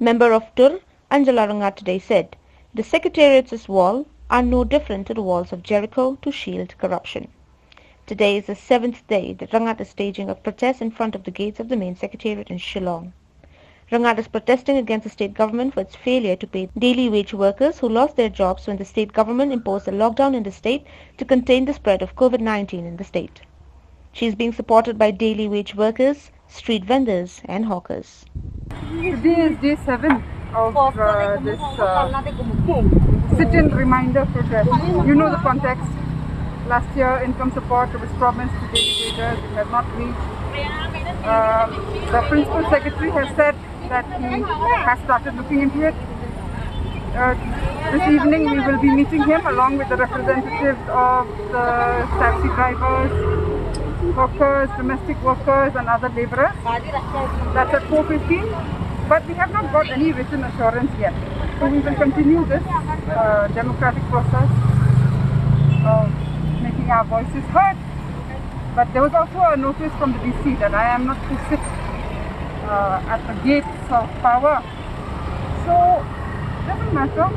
Member of Tur, Anjala Rangat today said, the Secretariat's wall are no different to the walls of Jericho to shield corruption. Today is the 7th day that Rangat is staging a protest in front of the gates of the main Secretariat in Shillong. Rangat is protesting against the state government for its failure to pay daily wage workers who lost their jobs when the state government imposed a lockdown in the state to contain the spread of COVID-19 in the state. She is being supported by daily wage workers, street vendors and hawkers. Today is day 7 of this sit-in reminder protest. You know the context. Last year income support was promised to daily wages. It has not reached. The Principal Secretary has said that he has started looking into it. This evening we will be meeting him along with the representatives of the taxi drivers, workers, domestic workers and other labourers. That's at 4:15. But we have not got any written assurance yet. So we will continue this democratic process of making our voices heard. But there was also a notice from the DC that I am not to sit at the gates of power. So it doesn't matter.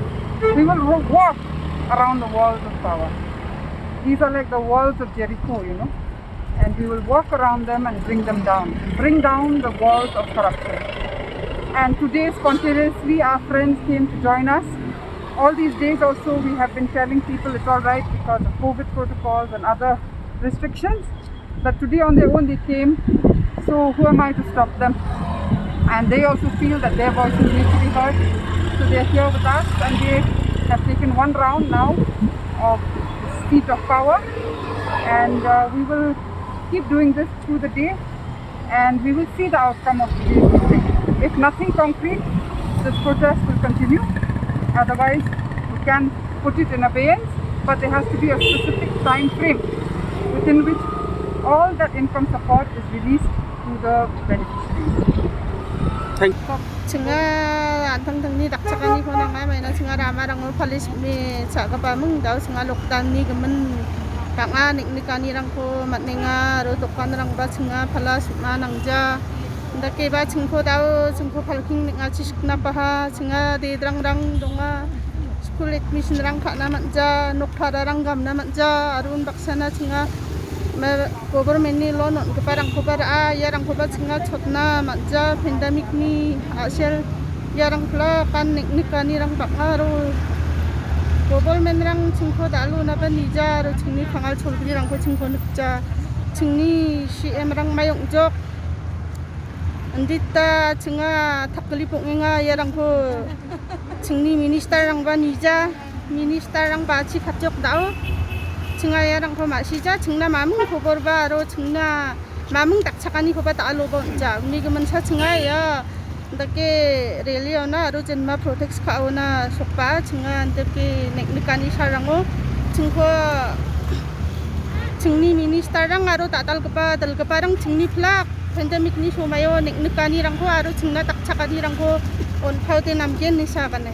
We will walk around the walls of power. These are like the walls of Jericho, you know. And we will walk around them and bring them down. Bring down the walls of corruption. And today, spontaneously, our friends came to join us. All these days also, we have been telling people it's all right because of COVID protocols and other restrictions. But today on their own they came, so who am I to stop them? And they also feel that their voices need to be heard. So they are here with us and they have taken one round now of the seat of power. And we will keep doing this through the day and we will see the outcome of today's meeting. If nothing concrete, this protest will continue. Otherwise, we can put it in abeyance, but there has to be a specific time frame within which all that income support is released to the beneficiaries. Thank you. Singa antang tangni dakchakani ko na may na singa ramarang palis me sa kapamung daw singa loktan ni gaman tanga niknikani rang ko matninga ro dokkan rang ba singa palas manangja ndake ba singko daw singko palking ninga chiskna paha singa de drang rang donga school admission rang kha na manja nokphara rang gam na manja arun baksana singa government ni loan ke parang ko para yarang ko ba singa chotna manja pandemic ni asel yarang pla kan niknikani rang bakaro government rang singko dalu na ba nija ro chingni phangal cholgri rang ko singko nikja chingni CM rang mayong jok andita chinga thakli pongenga yarang ko chingni minister rang ba nija minister rang ba chi khapjok dao chinga yarang ko masija chingna mamung khobor ba ro chingna mamung dakchakani ko ba talo ba ja ni gaman sa chinga ya ndake rally ona ro jenma protect ka ona sokpa chinga ndake neknikani sarango chingko chingni minister rang aro tatal ka rang chingni plak pandemic ni sumayo neknikani rang ko aro chingna dakchakani rang ko on phaute namgen ni sa bane